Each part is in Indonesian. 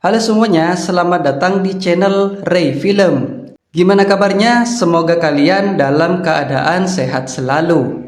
Halo semuanya, selamat datang di channel Ray Film. Gimana kabarnya? Semoga kalian dalam keadaan sehat selalu.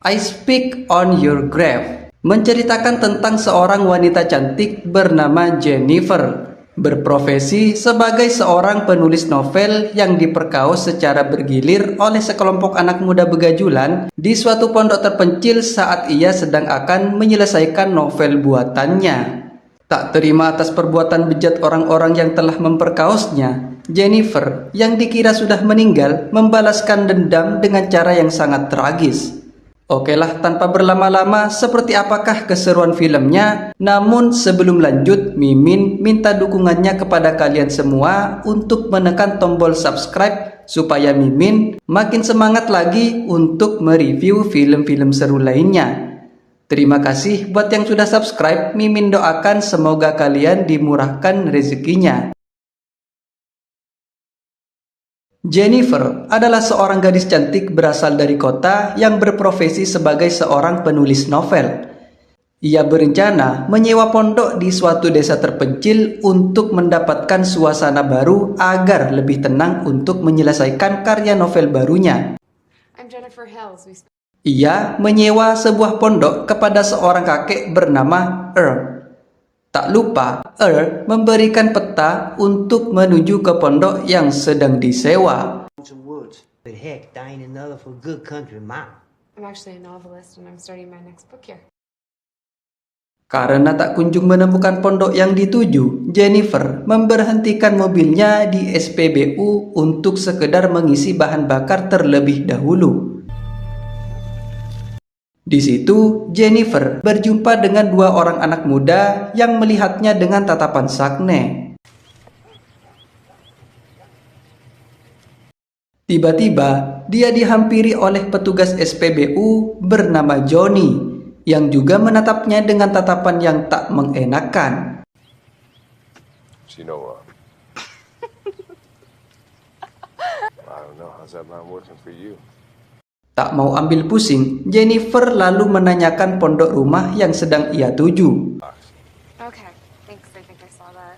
I Speak on Your Grave menceritakan tentang seorang wanita cantik bernama Jennifer, berprofesi sebagai seorang penulis novel yang diperkaos secara bergilir oleh sekelompok anak muda begajulan di suatu pondok terpencil saat ia sedang akan menyelesaikan novel buatannya. Tak terima atas perbuatan bejat orang-orang yang telah memperkaosnya, Jennifer yang dikira sudah meninggal membalaskan dendam dengan cara yang sangat tragis. Okelah, tanpa berlama-lama, seperti apakah keseruan filmnya? Namun sebelum lanjut, Mimin minta dukungannya kepada kalian semua untuk menekan tombol subscribe supaya Mimin makin semangat lagi untuk mereview film-film seru lainnya. Terima kasih buat yang sudah subscribe. Mimin doakan semoga kalian dimurahkan rezekinya. Jennifer adalah seorang gadis cantik berasal dari kota yang berprofesi sebagai seorang penulis novel. Ia berencana menyewa pondok di suatu desa terpencil untuk mendapatkan suasana baru agar lebih tenang untuk menyelesaikan karya novel barunya. I'm Jennifer Hills. Ia menyewa sebuah pondok kepada seorang kakek bernama Earl. Tak lupa, Earl memberikan peta untuk menuju ke pondok yang sedang disewa. Some woods. But heck, there ain't another for good country mile. I'm actually a novelist and I'm starting my next book here. Karena tak kunjung menemukan pondok yang dituju, Jennifer memberhentikan mobilnya di SPBU untuk sekedar mengisi bahan bakar terlebih dahulu. Di situ, Jennifer berjumpa dengan dua orang anak muda yang melihatnya dengan tatapan sakne. Tiba-tiba, dia dihampiri oleh petugas SPBU bernama Johnny, yang juga menatapnya dengan tatapan yang tak mengenakan. I don't know, how's that not working for you? Tak mau ambil pusing, Jennifer lalu menanyakan pondok rumah yang sedang ia tuju. Okay, thanks. I think I saw that.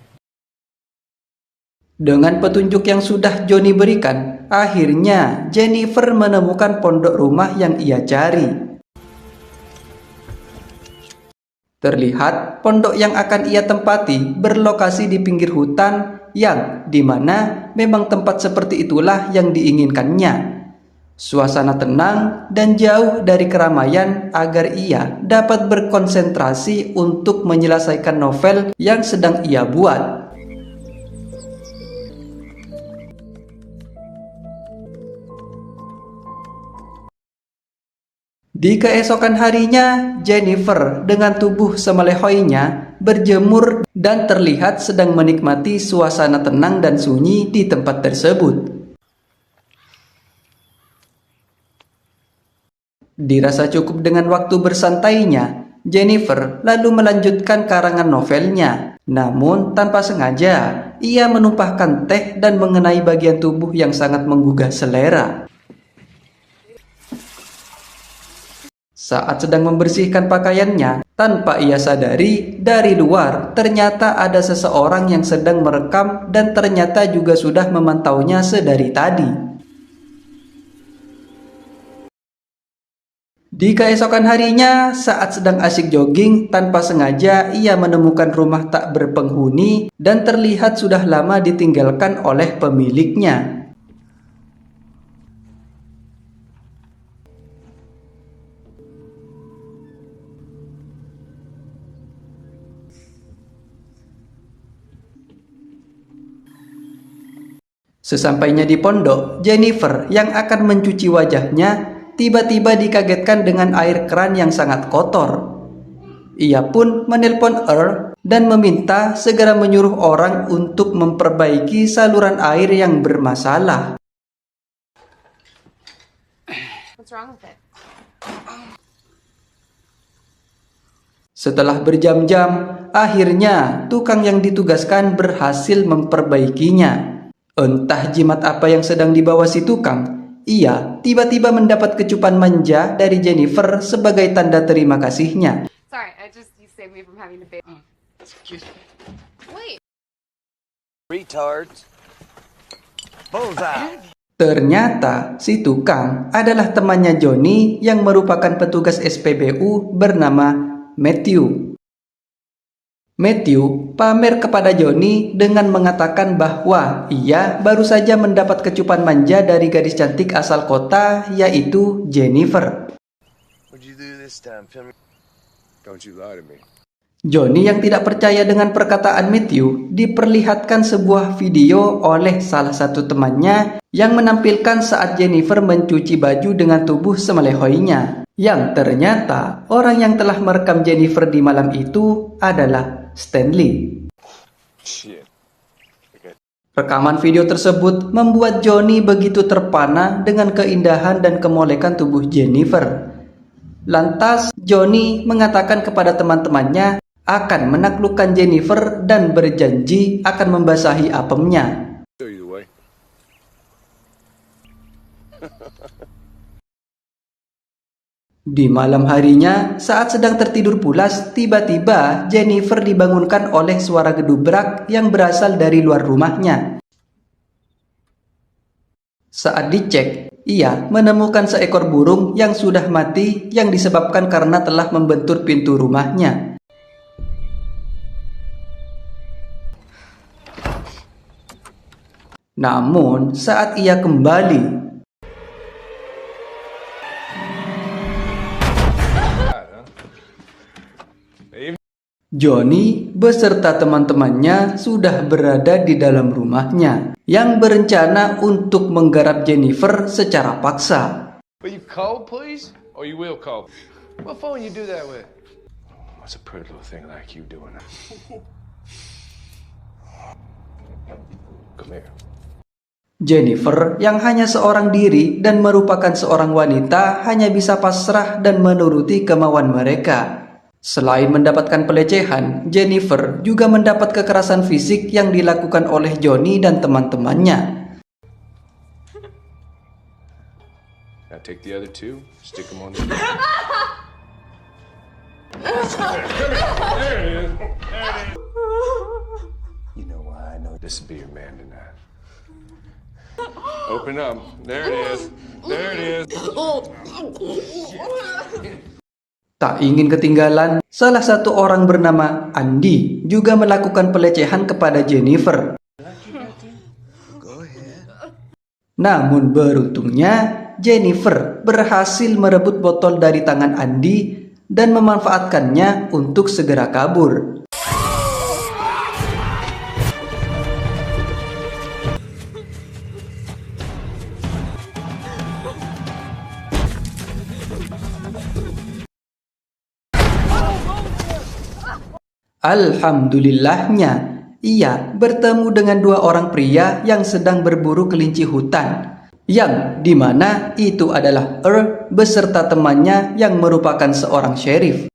Dengan petunjuk yang sudah Johnny berikan, akhirnya Jennifer menemukan pondok rumah yang ia cari. Terlihat pondok yang akan ia tempati berlokasi di pinggir hutan yang dimana memang tempat seperti itulah yang diinginkannya. Suasana tenang dan jauh dari keramaian agar ia dapat berkonsentrasi untuk menyelesaikan novel yang sedang ia buat. Di keesokan harinya, Jennifer dengan tubuh semelehoinya berjemur dan terlihat sedang menikmati suasana tenang dan sunyi di tempat tersebut. Dirasa cukup dengan waktu bersantainya, Jennifer lalu melanjutkan karangan novelnya. Namun tanpa sengaja, ia menumpahkan teh dan mengenai bagian tubuh yang sangat menggugah selera. Saat sedang membersihkan pakaiannya, tanpa ia sadari, dari luar ternyata ada seseorang yang sedang merekam dan ternyata juga sudah memantaunya sedari tadi. Di keesokan harinya, saat sedang asyik jogging, tanpa sengaja ia menemukan rumah tak berpenghuni dan terlihat sudah lama ditinggalkan oleh pemiliknya. Sesampainya di pondok, Jennifer yang akan mencuci wajahnya tiba-tiba dikagetkan dengan air keran yang sangat kotor. Ia pun menelpon Earl dan meminta segera menyuruh orang untuk memperbaiki saluran air yang bermasalah. What's wrong with it? Setelah berjam-jam, akhirnya tukang yang ditugaskan berhasil memperbaikinya. Entah jimat apa yang sedang dibawa si tukang, ia tiba-tiba mendapat kecupan manja dari Jennifer sebagai tanda terima kasihnya. Sorry, you saved me from having to pay. Wait. Retards. Bullseye. Ternyata si tukang adalah temannya Johnny yang merupakan petugas SPBU bernama Matthew. Matthew pamer kepada Johnny dengan mengatakan bahwa ia baru saja mendapat kecupan manja dari gadis cantik asal kota, yaitu Jennifer. What'd you do this time? Don't you lie to me. Johnny yang tidak percaya dengan perkataan Matthew diperlihatkan sebuah video oleh salah satu temannya yang menampilkan saat Jennifer mencuci baju dengan tubuh semelehoinya. Yang ternyata orang yang telah merekam Jennifer di malam itu adalah Stanley. Shit. Okay. Rekaman video tersebut membuat Johnny begitu terpana dengan keindahan dan kemolekan tubuh Jennifer. Lantas Johnny mengatakan kepada teman-temannya akan menaklukkan Jennifer dan berjanji akan membasahi apemnya. Show you the way. Di malam harinya, saat sedang tertidur pulas, tiba-tiba Jennifer dibangunkan oleh suara gedubrak yang berasal dari luar rumahnya. Saat dicek, ia menemukan seekor burung yang sudah mati yang disebabkan karena telah membentur pintu rumahnya. Namun, saat ia kembali, Johnny beserta teman-temannya sudah berada di dalam rumahnya yang berencana untuk menggarap Jennifer secara paksa. Will you call, please? Or you will call? What phone you do that with? What's a pretty little thing like you doing that? Come here. Jennifer yang hanya seorang diri dan merupakan seorang wanita hanya bisa pasrah dan menuruti kemauan mereka. Selain mendapatkan pelecehan, Jennifer juga mendapat kekerasan fisik yang dilakukan oleh Johnny dan teman-temannya. Now take the other two, stick them on the... You know why I know this will be your man tonight. Open up. There it is. There it is. Tak ingin ketinggalan, salah satu orang bernama Andy juga melakukan pelecehan kepada Jennifer. Namun beruntungnya, Jennifer berhasil merebut botol dari tangan Andy dan memanfaatkannya untuk segera kabur. Alhamdulillahnya, ia bertemu dengan dua orang pria yang sedang berburu kelinci hutan, yang dimana itu adalah Earl beserta temannya yang merupakan seorang sheriff.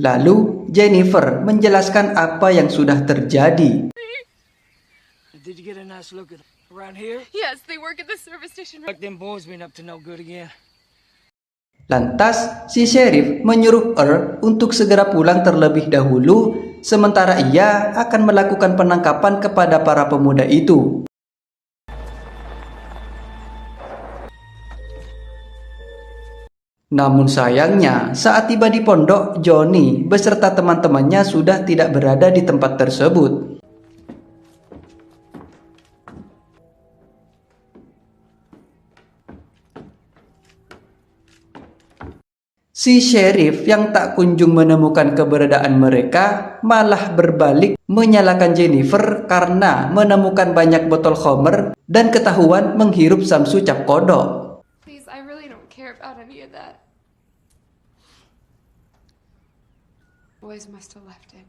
Lalu Jennifer menjelaskan apa yang sudah terjadi. Did you get a nice look at around here? Yes, they work at the service station. Like them boys been up to no good again. Lantas, si sheriff menyuruh Earl untuk segera pulang terlebih dahulu, sementara ia akan melakukan penangkapan kepada para pemuda itu. Namun sayangnya, saat tiba di pondok, Johnny beserta teman-temannya sudah tidak berada di tempat tersebut. Si sheriff yang tak kunjung menemukan keberadaan mereka malah berbalik menyalahkan Jennifer karena menemukan banyak botol khamr dan ketahuan menghirup samsu cap kodok. Please, I really don't care about any of that. Boys must have left it.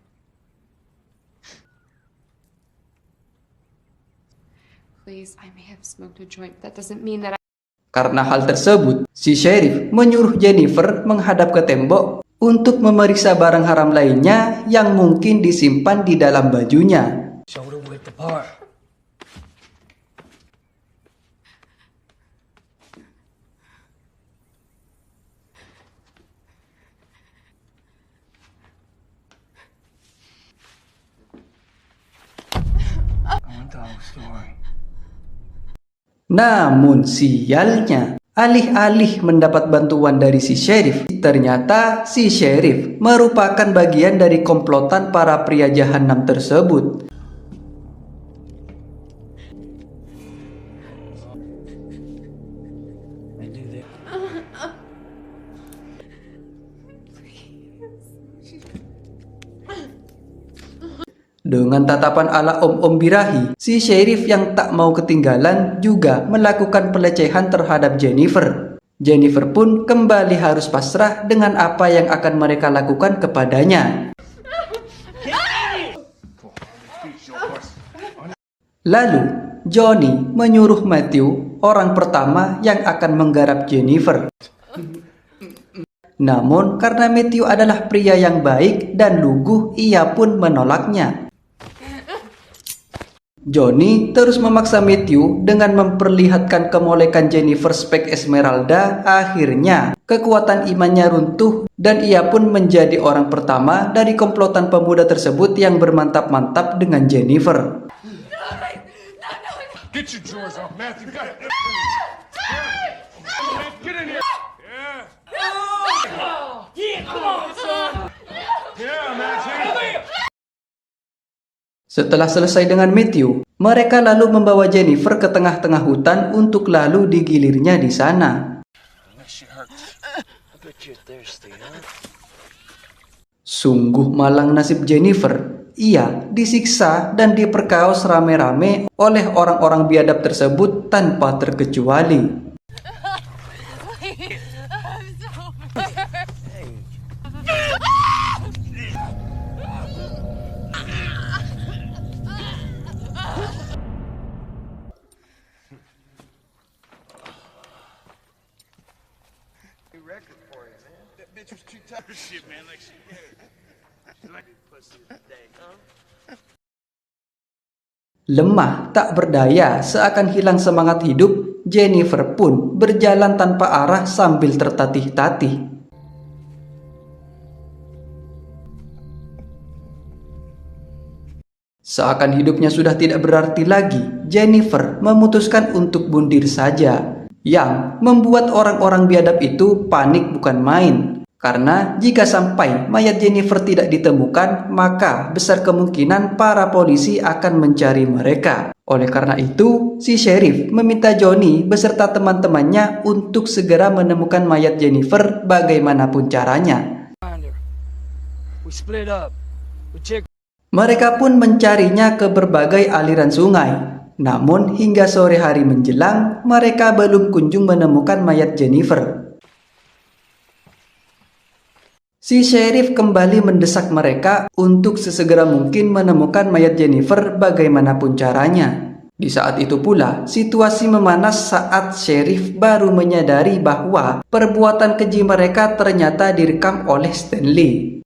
Please, I may have smoked a joint. That doesn't mean that Karena hal tersebut, si sheriff menyuruh Jennifer menghadap ke tembok untuk memeriksa barang haram lainnya yang mungkin disimpan di dalam bajunya. Shoulder width apart. Namun sialnya, alih-alih mendapat bantuan dari si sheriff, ternyata si sheriff merupakan bagian dari komplotan para pria jahanam tersebut. Dengan tatapan ala om-om birahi, si sheriff yang tak mau ketinggalan juga melakukan pelecehan terhadap Jennifer. Jennifer pun kembali harus pasrah dengan apa yang akan mereka lakukan kepadanya. Lalu, Johnny menyuruh Matthew, orang pertama yang akan menggarap Jennifer. Namun, karena Matthew adalah pria yang baik dan luguh, ia pun menolaknya. Johnny terus memaksa Matthew dengan memperlihatkan kemolekan Jennifer Speck Esmeralda. Akhirnya, kekuatan imannya runtuh dan ia pun menjadi orang pertama dari komplotan pemuda tersebut yang bermantap-mantap dengan Jennifer. Get your drawers off, Matthew. Get in here. Yeah, Matthew. Setelah selesai dengan Matthew, mereka lalu membawa Jennifer ke tengah-tengah hutan untuk lalu digilirnya di sana. Sungguh malang nasib Jennifer. Ia disiksa dan diperkaos rame-rame oleh orang-orang biadab tersebut tanpa terkecuali. Lemah tak berdaya, seakan hilang semangat hidup, Jennifer pun berjalan tanpa arah sambil tertatih-tatih. Seakan hidupnya sudah tidak berarti lagi, Jennifer memutuskan untuk bunuh saja, yang membuat orang-orang biadab itu panik bukan main. Karena jika sampai mayat Jennifer tidak ditemukan, maka besar kemungkinan para polisi akan mencari mereka. Oleh karena itu, si sheriff meminta Johnny beserta teman-temannya untuk segera menemukan mayat Jennifer bagaimanapun caranya. Mereka pun mencarinya ke berbagai aliran sungai. Namun hingga sore hari menjelang, mereka belum kunjung menemukan mayat Jennifer. Si sheriff kembali mendesak mereka untuk sesegera mungkin menemukan mayat Jennifer bagaimanapun caranya. Di saat itu pula, situasi memanas saat sheriff baru menyadari bahwa perbuatan keji mereka ternyata direkam oleh Stanley.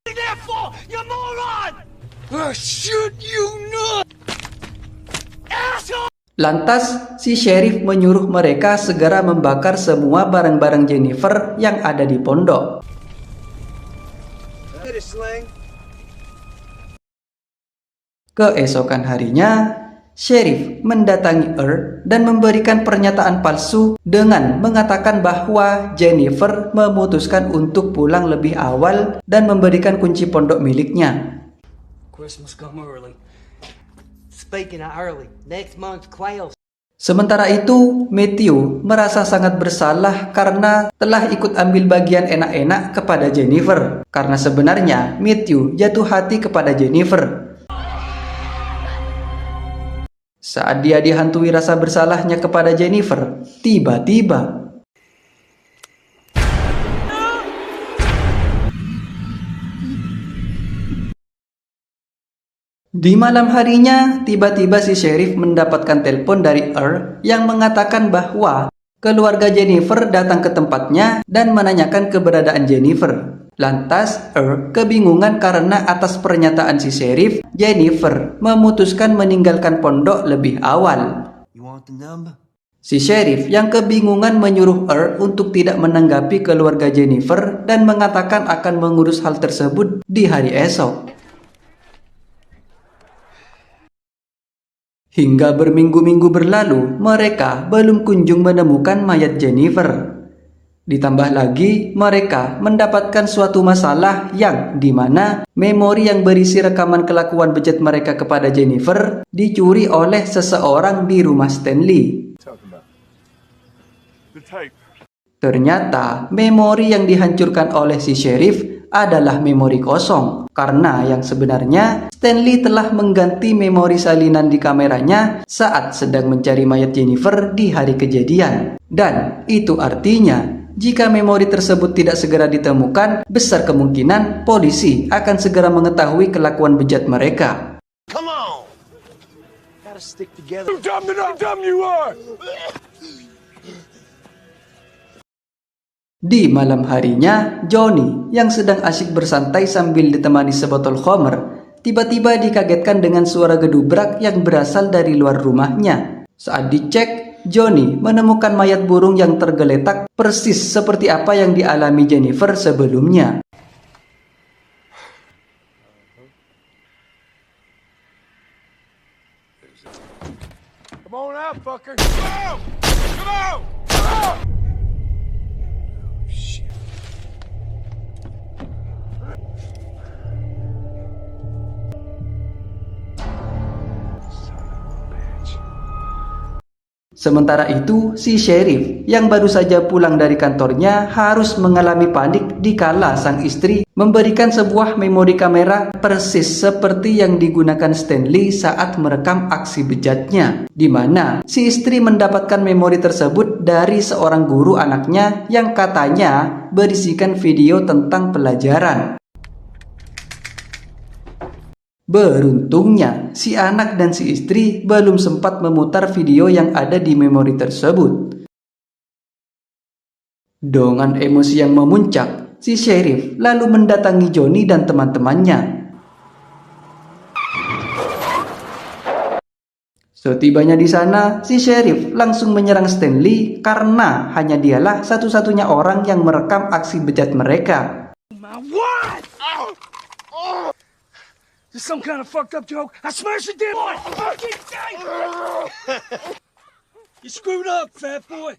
Lantas, si sheriff menyuruh mereka segera membakar semua barang-barang Jennifer yang ada di pondok. Keesokan harinya, sheriff mendatangi Earl dan memberikan pernyataan palsu dengan mengatakan bahwa Jennifer memutuskan untuk pulang lebih awal dan memberikan kunci pondok miliknya. Christmas come early. Speaking of early, next month's quail. Sementara itu, Matthew merasa sangat bersalah karena telah ikut ambil bagian enak-enak kepada Jennifer. Karena sebenarnya Matthew jatuh hati kepada Jennifer. Saat dia dihantui rasa bersalahnya kepada Jennifer, tiba-tiba di malam harinya, tiba-tiba si sheriff mendapatkan telepon dari Earl yang mengatakan bahwa keluarga Jennifer datang ke tempatnya dan menanyakan keberadaan Jennifer. Lantas, Earl kebingungan karena atas pernyataan si sheriff, Jennifer memutuskan meninggalkan pondok lebih awal. You want the number? Si sheriff yang kebingungan menyuruh Earl untuk tidak menanggapi keluarga Jennifer dan mengatakan akan mengurus hal tersebut di hari esok. Hingga berminggu-minggu berlalu, mereka belum kunjung menemukan mayat Jennifer. Ditambah lagi, mereka mendapatkan suatu masalah yang dimana memori yang berisi rekaman kelakuan bejat mereka kepada Jennifer dicuri oleh seseorang di rumah Stanley. Ternyata, memori yang dihancurkan oleh si sheriff adalah memori kosong, karena yang sebenarnya Stanley telah mengganti memori salinan di kameranya saat sedang mencari mayat Jennifer di hari kejadian. Dan itu artinya, jika memori tersebut tidak segera ditemukan, besar kemungkinan polisi akan segera mengetahui kelakuan bejat mereka. Come on! Gotta stick together. Dumb you are! Di malam harinya, Johnny yang sedang asyik bersantai sambil ditemani sebotol khamr, tiba-tiba dikagetkan dengan suara gedubrak yang berasal dari luar rumahnya. Saat dicek, Johnny menemukan mayat burung yang tergeletak persis seperti apa yang dialami Jennifer sebelumnya. Come on out, fucker! Come on! Come on! Come on! Sementara itu, si sheriff yang baru saja pulang dari kantornya harus mengalami panik dikala sang istri memberikan sebuah memori kamera persis seperti yang digunakan Stanley saat merekam aksi bejatnya, di mana si istri mendapatkan memori tersebut dari seorang guru anaknya yang katanya berisikan video tentang pelajaran. Beruntungnya, si anak dan si istri belum sempat memutar video yang ada di memori tersebut. Dengan emosi yang memuncak, si sheriff lalu mendatangi Johnny dan teman-temannya. Setibanya di sana, si sheriff langsung menyerang Stanley karena hanya dialah satu-satunya orang yang merekam aksi bejat mereka. My what? Is this some kind of fucked up joke? I smashed it down. You screwed up, fat boy.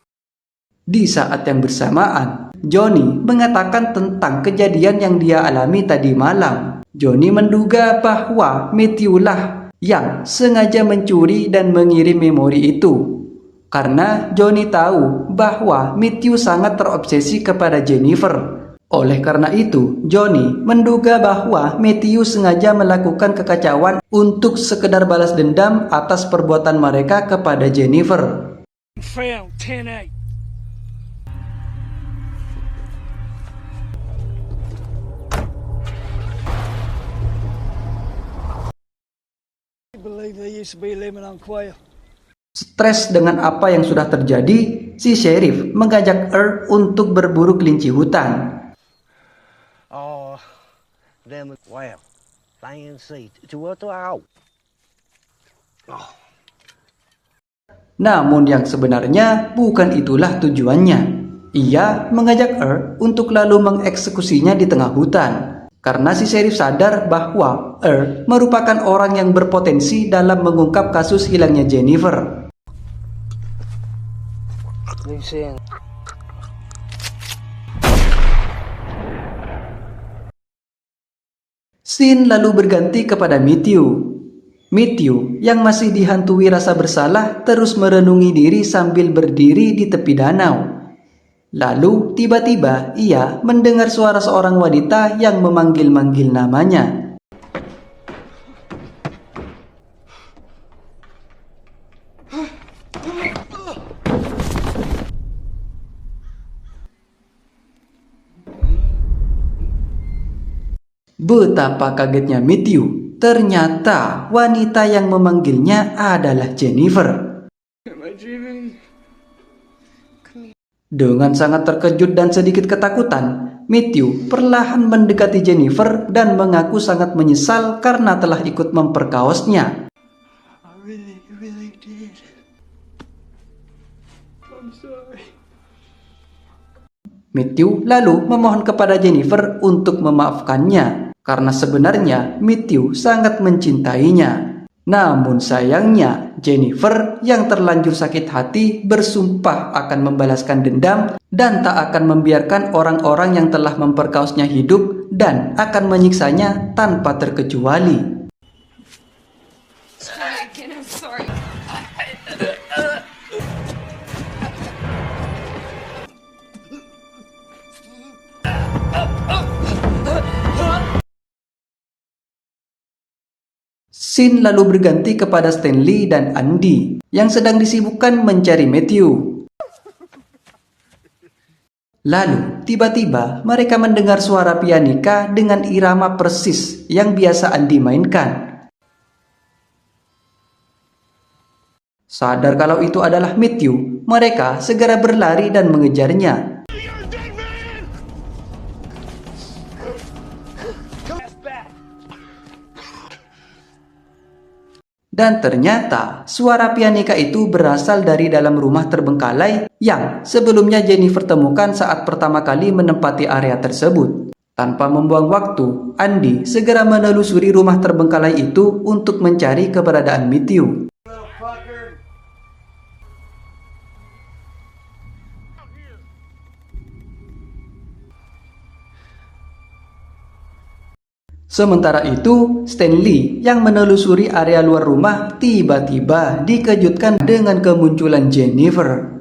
Di saat yang bersamaan, Johnny mengatakan tentang kejadian yang dia alami tadi malam. Johnny menduga bahwa Matthew lah yang sengaja mencuri dan mengirim memori itu. Karena Johnny tahu bahwa Matthew sangat terobsesi kepada Jennifer. Oleh karena itu, Johnny menduga bahwa Matthew sengaja melakukan kekacauan untuk sekedar balas dendam atas perbuatan mereka kepada Jennifer. Found 10-8. I believe they used to be living on quail. Stres dengan apa yang sudah terjadi, si sheriff mengajak Earl untuk berburu kelinci hutan. Oh, them, wow. Fancy. Wow. Namun yang sebenarnya bukan itulah tujuannya. Ia mengajak Earl untuk lalu mengeksekusinya di tengah hutan. Karena si sheriff sadar bahwa Earl merupakan orang yang berpotensi dalam mengungkap kasus hilangnya Jennifer. Scene lalu berganti kepada Matthew. Matthew yang masih dihantui rasa bersalah terus merenungi diri sambil berdiri di tepi danau. Lalu tiba-tiba ia mendengar suara seorang wanita yang memanggil-manggil namanya. Betapa kagetnya Matthew. Ternyata wanita yang memanggilnya adalah Jennifer. Dengan sangat terkejut dan sedikit ketakutan, Matthew perlahan mendekati Jennifer dan mengaku sangat menyesal karena telah ikut memperkaosnya. Matthew lalu memohon kepada Jennifer untuk memaafkannya, karena sebenarnya Matthew sangat mencintainya. Namun sayangnya, Jennifer yang terlanjur sakit hati bersumpah akan membalaskan dendam dan tak akan membiarkan orang-orang yang telah memperkaosnya hidup dan akan menyiksanya tanpa terkecuali. Again, I'm sorry. Scene lalu berganti kepada Stanley dan Andy yang sedang disibukkan mencari Matthew. Lalu, tiba-tiba mereka mendengar suara pianika dengan irama persis yang biasa Andy mainkan. Sadar kalau itu adalah Matthew, mereka segera berlari dan mengejarnya. Dan ternyata suara pianika itu berasal dari dalam rumah terbengkalai yang sebelumnya Jennifer temukan saat pertama kali menempati area tersebut. Tanpa membuang waktu, Andy segera menelusuri rumah terbengkalai itu untuk mencari keberadaan Matthew. Sementara itu, Stanley yang menelusuri area luar rumah tiba-tiba dikejutkan dengan kemunculan Jennifer.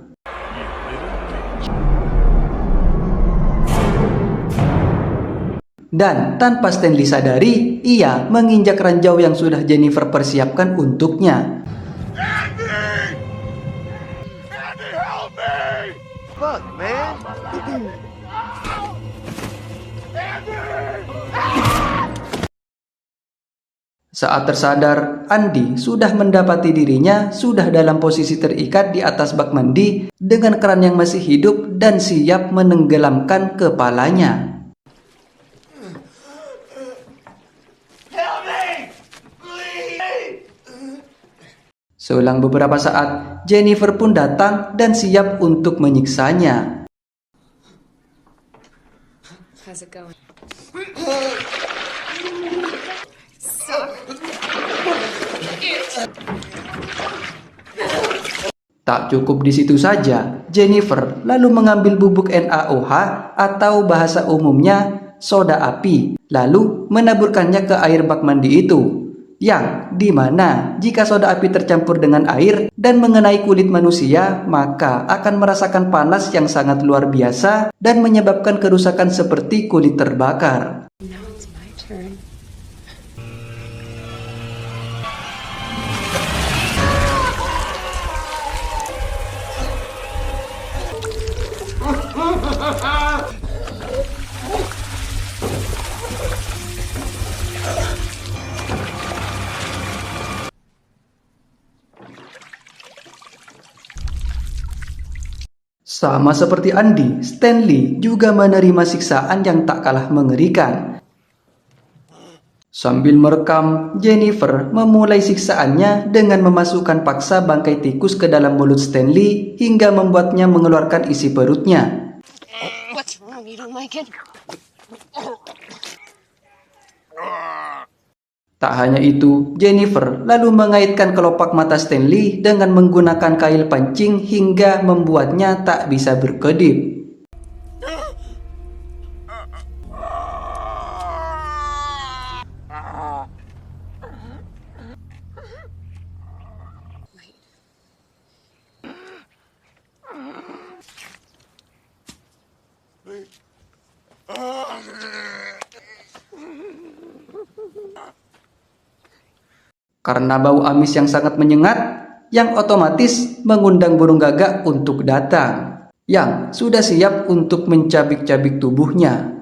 Dan tanpa Stanley sadari, ia menginjak ranjau yang sudah Jennifer persiapkan untuknya. Andy, help me! Fuck, man. Saat tersadar, Andy sudah mendapati dirinya sudah dalam posisi terikat di atas bak mandi dengan keran yang masih hidup dan siap menenggelamkan kepalanya. Selang beberapa saat, Jennifer pun datang dan siap untuk menyiksanya. How's it going? Tak cukup di situ saja, Jennifer lalu mengambil bubuk NaOH atau bahasa umumnya soda api, lalu menaburkannya ke air bak mandi itu. Yang dimana jika soda api tercampur dengan air dan mengenai kulit manusia, maka akan merasakan panas yang sangat luar biasa dan menyebabkan kerusakan seperti kulit terbakar. Now it's my turn. Sama seperti Andy, Stanley juga menerima siksaan yang tak kalah mengerikan. Sambil merekam, Jennifer memulai siksaannya dengan memasukkan paksa bangkai tikus ke dalam mulut Stanley hingga membuatnya mengeluarkan isi perutnya. What's wrong? You don't like it? Tak hanya itu, Jennifer lalu mengaitkan kelopak mata Stanley dengan menggunakan kail pancing hingga membuatnya tak bisa berkedip. Karena bau amis yang sangat menyengat, yang otomatis mengundang burung gagak untuk datang, yang sudah siap untuk mencabik-cabik tubuhnya.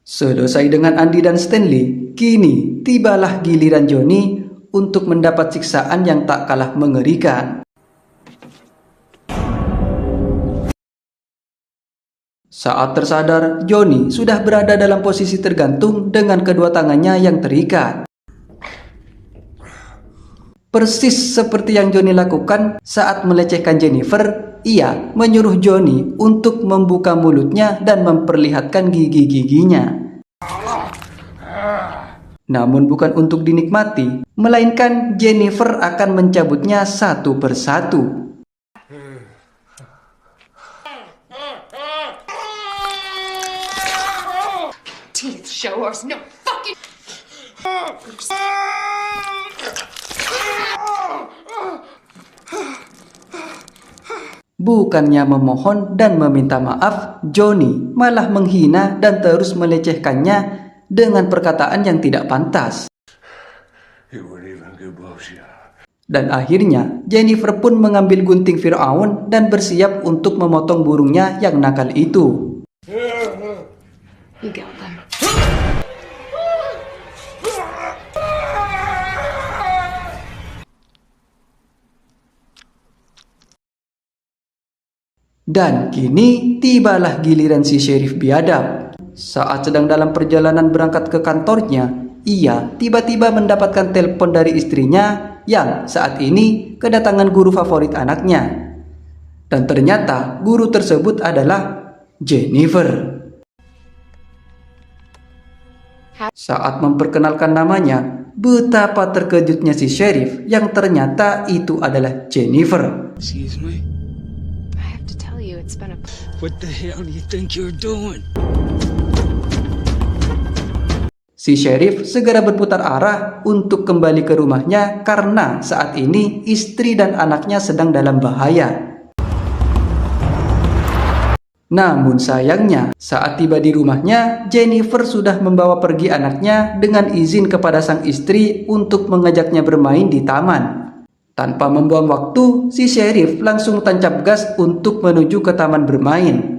Selesai dengan Andy dan Stanley, kini tibalah giliran Johnny untuk mendapat siksaan yang tak kalah mengerikan. Saat tersadar, Johnny sudah berada dalam posisi tergantung dengan kedua tangannya yang terikat. Persis seperti yang Johnny lakukan saat melecehkan Jennifer ia menyuruh Johnny untuk membuka mulutnya dan memperlihatkan gigi-giginya. Namun bukan untuk dinikmati, melainkan Jennifer akan mencabutnya satu persatu. Teeth show us no fucking. Bukannya memohon dan meminta maaf, Johnny malah menghina dan terus melecehkannya dengan perkataan yang tidak pantas. It wouldn't even get blows you. Dan akhirnya Jennifer pun mengambil gunting Firaun dan bersiap untuk memotong burungnya yang nakal itu. You get them. Dan kini tibalah giliran si Sheriff biadab. Saat sedang dalam perjalanan berangkat ke kantornya, ia tiba-tiba mendapatkan telepon dari istrinya yang saat ini kedatangan guru favorit anaknya. Dan ternyata guru tersebut adalah Jennifer. Saat memperkenalkan namanya, betapa terkejutnya si Sheriff yang ternyata itu adalah Jennifer. Excuse me? I have to tell you, it's been a. What the hell do you think you're doing? Si Sheriff segera berputar arah untuk kembali ke rumahnya karena saat ini istri dan anaknya sedang dalam bahaya. Namun sayangnya, saat tiba di rumahnya, Jennifer sudah membawa pergi anaknya dengan izin kepada sang istri untuk mengajaknya bermain di taman. Tanpa membuang waktu, si Sheriff langsung tancap gas untuk menuju ke taman bermain.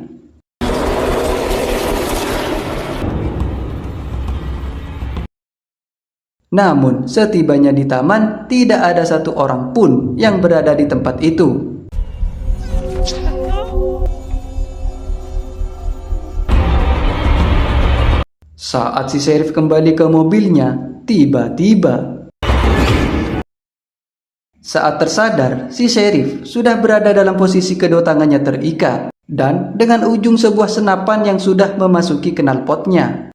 Namun, setibanya di taman, tidak ada satu orang pun yang berada di tempat itu. Saat si Sheriff kembali ke mobilnya, tiba-tiba saat tersadar, si Sheriff sudah berada dalam posisi kedua tangannya terikat dan dengan ujung sebuah senapan yang sudah memasuki knalpotnya.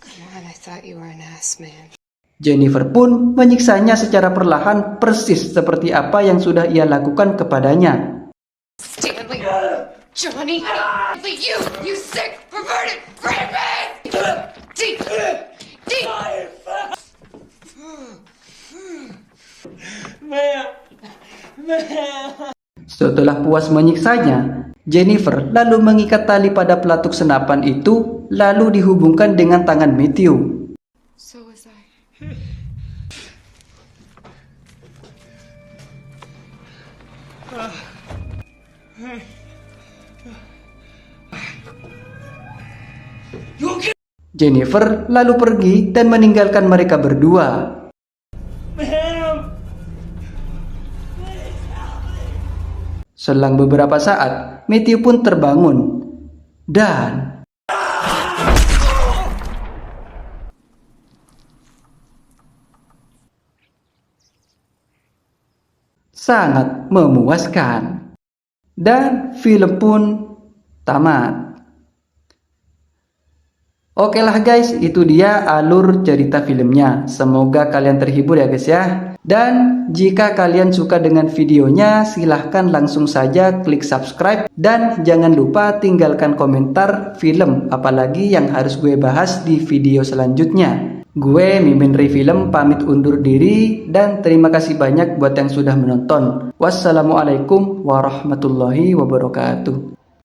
God, I thought you were an ass man. Jennifer pun menyiksanya secara perlahan persis seperti apa yang sudah ia lakukan kepadanya. Stanley, Johnny, you sick, perverted, rapist! Setelah puas menyiksanya, Jennifer lalu mengikat tali pada pelatuk senapan itu lalu dihubungkan dengan tangan Matthew. So was I. Jennifer lalu pergi dan meninggalkan mereka berdua. Selang beberapa saat, Matthew pun terbangun dan sangat memuaskan. Dan film pun tamat. Oke lah guys, itu dia alur cerita filmnya. Semoga kalian terhibur ya guys ya. Dan jika kalian suka dengan videonya, silahkan langsung saja klik subscribe. Dan jangan lupa tinggalkan komentar film apalagi yang harus gue bahas di video selanjutnya. Gue Mimin Ray Film pamit undur diri dan terima kasih banyak buat yang sudah menonton. Wassalamualaikum warahmatullahi wabarakatuh.